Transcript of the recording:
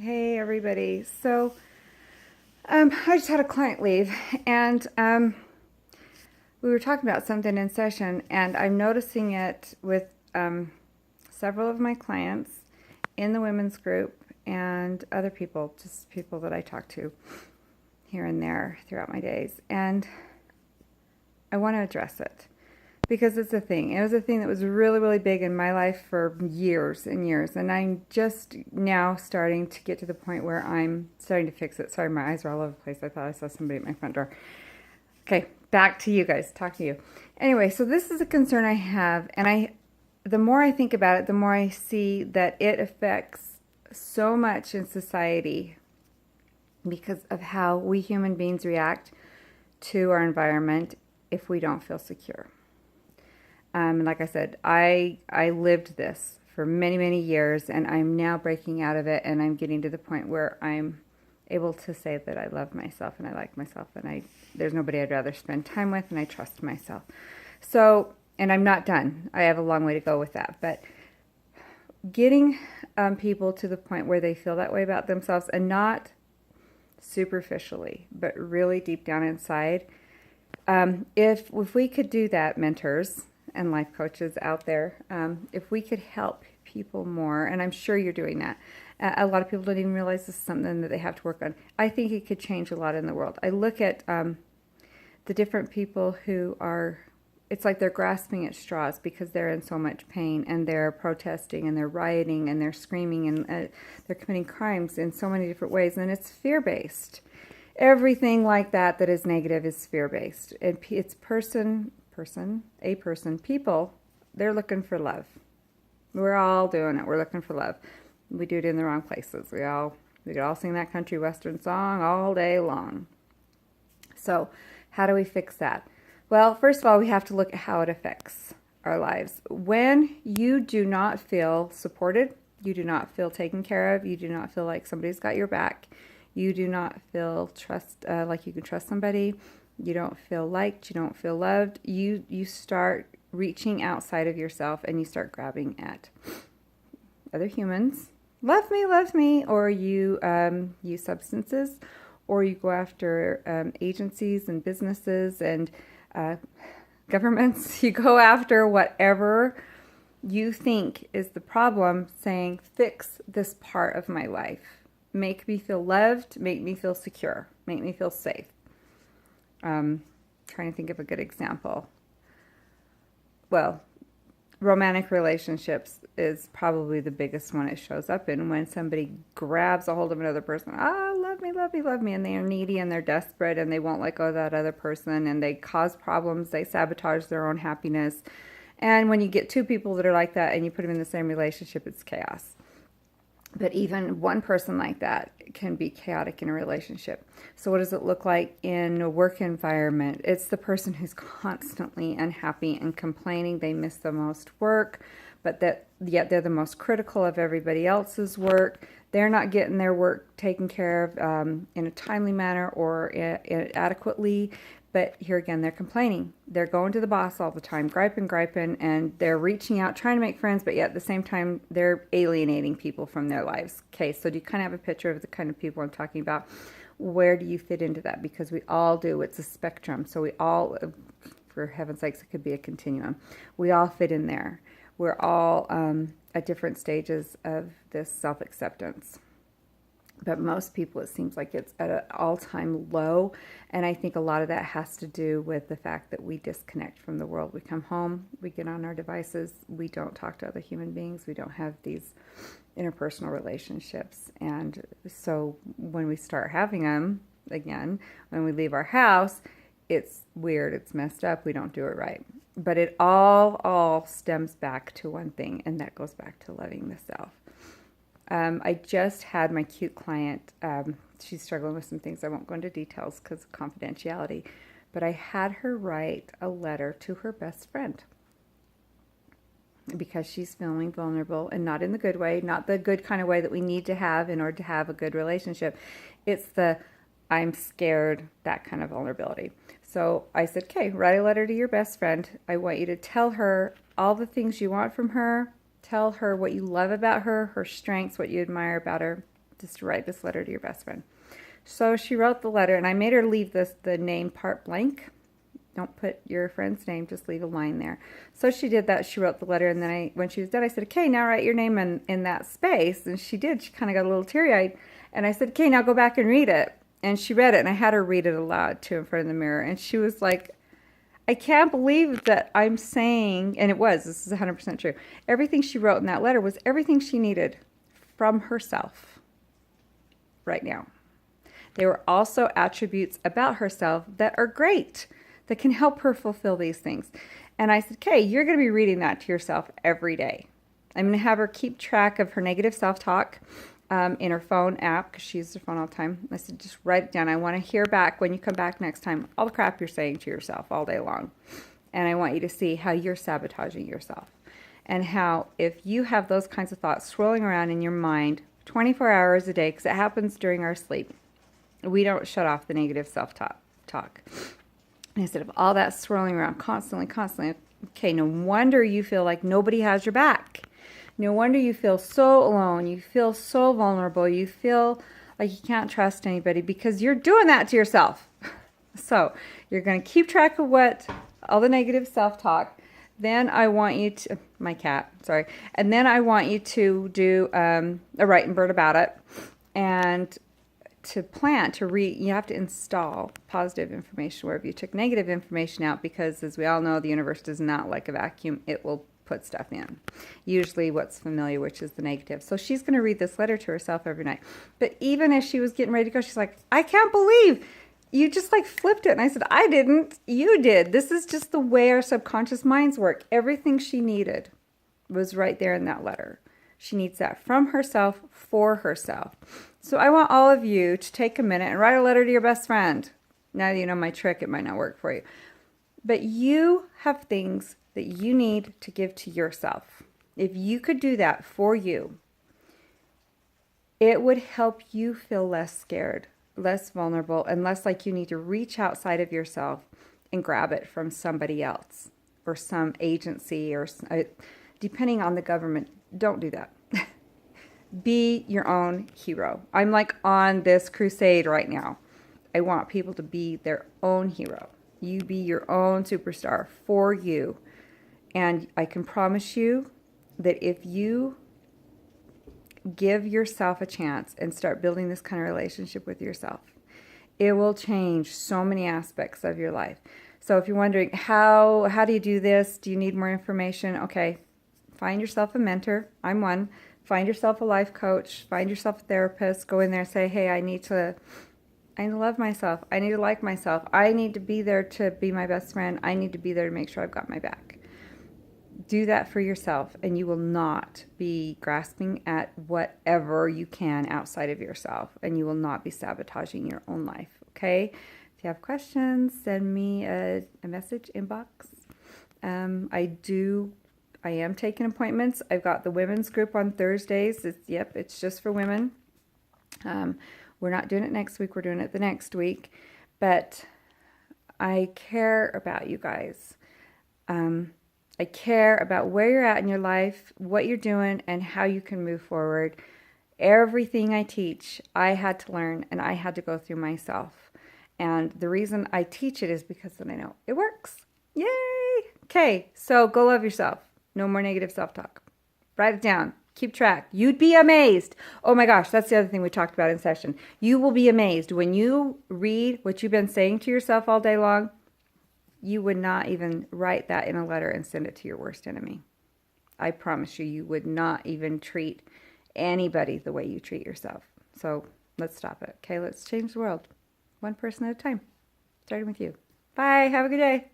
Hey everybody. I just had a client leave, and we were talking about something in session, and I'm noticing it with several of my clients in the women's group and other people, just people that I talk to here and there throughout my days. And I want to address it because it's a thing. It was a thing that was really, really big in my life for years and years. And I'm just now starting to get to the point where I'm starting to fix it. Sorry, my eyes are all over the place. I thought I saw somebody at my front door. Okay, back to you guys. Talk to you. Anyway, so this is a concern I have. And the more I think about it, the more I see that it affects so much in society because of how we human beings react to our environment if we don't feel secure. Like I said, I lived this for many, many years, and I'm now breaking out of it, and I'm getting to the point where I'm able to say that I love myself and I like myself, and there's nobody I'd rather spend time with, and I trust myself. So, and I'm not done. I have a long way to go with that, but getting people to the point where they feel that way about themselves, and not superficially, but really deep down inside. If we could do that, mentors and life coaches out there, if we could help people more, and I'm sure you're doing that. A lot of people don't even realize this is something that they have to work on. I think it could change a lot in the world. I look at the different people who are, it's like they're grasping at straws because they're in so much pain, and they're protesting and they're rioting and they're screaming, and they're committing crimes in so many different ways, and it's fear-based. Everything like that is negative is fear-based. And it's people, they're looking for love. We're all doing it. We're looking for love. We do it in the wrong places. We could all sing that country western song all day long. So how do we fix that? Well, first of all, we have to look at how it affects our lives. When you do not feel supported, you do not feel taken care of, you do not feel like somebody's got your back, you do not feel like you can trust somebody, you don't feel liked, you don't feel loved, you start reaching outside of yourself, and you start grabbing at other humans. Love me, or you use substances, or you go after agencies and businesses and governments. You go after whatever you think is the problem, saying, fix this part of my life. Make me feel loved, make me feel secure, make me feel safe. Trying to think of a good example. Well, romantic relationships is probably the biggest one it shows up in, when somebody grabs a hold of another person. Love me, and they are needy and they're desperate and they won't let go of that other person, and they cause problems, they sabotage their own happiness. And when you get two people that are like that and you put them in the same relationship, it's chaos. But even one person like that can be chaotic in a relationship. So what does it look like in a work environment? It's the person who's constantly unhappy and complaining. They miss the most work, but yet they're the most critical of everybody else's work. They're not getting their work taken care of in a timely manner or adequately. But here again, they're complaining. They're going to the boss all the time, griping, and they're reaching out, trying to make friends, but yet at the same time, they're alienating people from their lives. Okay, so do you kind of have a picture of the kind of people I'm talking about? Where do you fit into that? Because we all do. It's a spectrum. So we all, for heaven's sakes, it could be a continuum. We all fit in there. We're all at different stages of this self-acceptance. But most people, it seems like it's at an all-time low. And I think a lot of that has to do with the fact that we disconnect from the world. We come home, we get on our devices, we don't talk to other human beings, we don't have these interpersonal relationships. And so when we start having them again, when we leave our house, it's weird, it's messed up, we don't do it right. But it all stems back to one thing, and that goes back to loving the self. I just had my cute client, she's struggling with some things. I won't go into details because of confidentiality, but I had her write a letter to her best friend because she's feeling vulnerable, and not in the good way, not the good kind of way that we need to have in order to have a good relationship. It's the I'm scared, that kind of vulnerability. So I said, okay, write a letter to your best friend. I want you to tell her all the things you want from her. Tell her what you love about her, her strengths, what you admire about her. Just write this letter to your best friend. So she wrote the letter, and I made her leave the name part blank. Don't put your friend's name, just leave a line there. So she did that. She wrote the letter, and then when she was done, I said, okay, now write your name in that space. And she did. She kind of got a little teary-eyed. And I said, okay, now go back and read it. And she read it, and I had her read it aloud, too, in front of the mirror. And she was like, I can't believe that I'm saying, and this is 100% true, everything she wrote in that letter was everything she needed from herself right now. They were also attributes about herself that are great, that can help her fulfill these things. And I said, okay, you're going to be reading that to yourself every day. I'm going to have her keep track of her negative self-talk in her phone app, because she uses her phone all the time. I said, just write it down. I want to hear back when you come back next time, all the crap you're saying to yourself all day long. And I want you to see how you're sabotaging yourself. And how if you have those kinds of thoughts swirling around in your mind 24 hours a day, because it happens during our sleep, we don't shut off the negative self-talk. Instead of all that swirling around constantly, okay, no wonder you feel like nobody has your back. No wonder you feel so alone. You feel so vulnerable. You feel like you can't trust anybody because you're doing that to yourself. So you're going to keep track of all the negative self-talk. Then I want you to, and then I want you to do a writing bird about it. And you have to install positive information wherever you took negative information out, because as we all know, the universe does not like a vacuum. It will put stuff in, usually what's familiar, which is the negative. So she's going to read this letter to herself every night. But even as she was getting ready to go, she's like, I can't believe you just like flipped it. And I said, I didn't, you did. This is just the way our subconscious minds work. Everything she needed was right there in that letter. She needs that from herself, for herself. So I want all of you to take a minute and write a letter to your best friend. Now that you know my trick, it might not work for you. But you have things that you need to give to yourself. If you could do that for you, it would help you feel less scared, less vulnerable, and less like you need to reach outside of yourself and grab it from somebody else or some agency or depending on the government. Don't do that. Be your own hero. I'm like on this crusade right now. I want people to be their own hero. You be your own superstar for you. And I can promise you that if you give yourself a chance and start building this kind of relationship with yourself, it will change so many aspects of your life. So if you're wondering, how do you do this? Do you need more information? Okay, find yourself a mentor. I'm one. Find yourself a life coach. Find yourself a therapist. Go in there and say, hey, I need to love myself. I need to like myself. I need to be there to be my best friend. I need to be there to make sure I've got my back. Do that for yourself, and you will not be grasping at whatever you can outside of yourself, and you will not be sabotaging your own life, okay? If you have questions, send me a message inbox. I am taking appointments. I've got the women's group on Thursdays. It's just for women. We're not doing it next week. We're doing it the next week. But I care about you guys. I care about where you're at in your life, what you're doing, and how you can move forward. Everything I teach, I had to learn, and I had to go through myself. And the reason I teach it is because then I know it works. Yay! Okay, so go love yourself. No more negative self-talk. Write it down. Keep track. You'd be amazed. Oh my gosh, that's the other thing we talked about in session. You will be amazed when you read what you've been saying to yourself all day long. You would not even write that in a letter and send it to your worst enemy. I promise you, you would not even treat anybody the way you treat yourself. So let's stop it. Okay, let's change the world. One person at a time. Starting with you. Bye. Have a good day.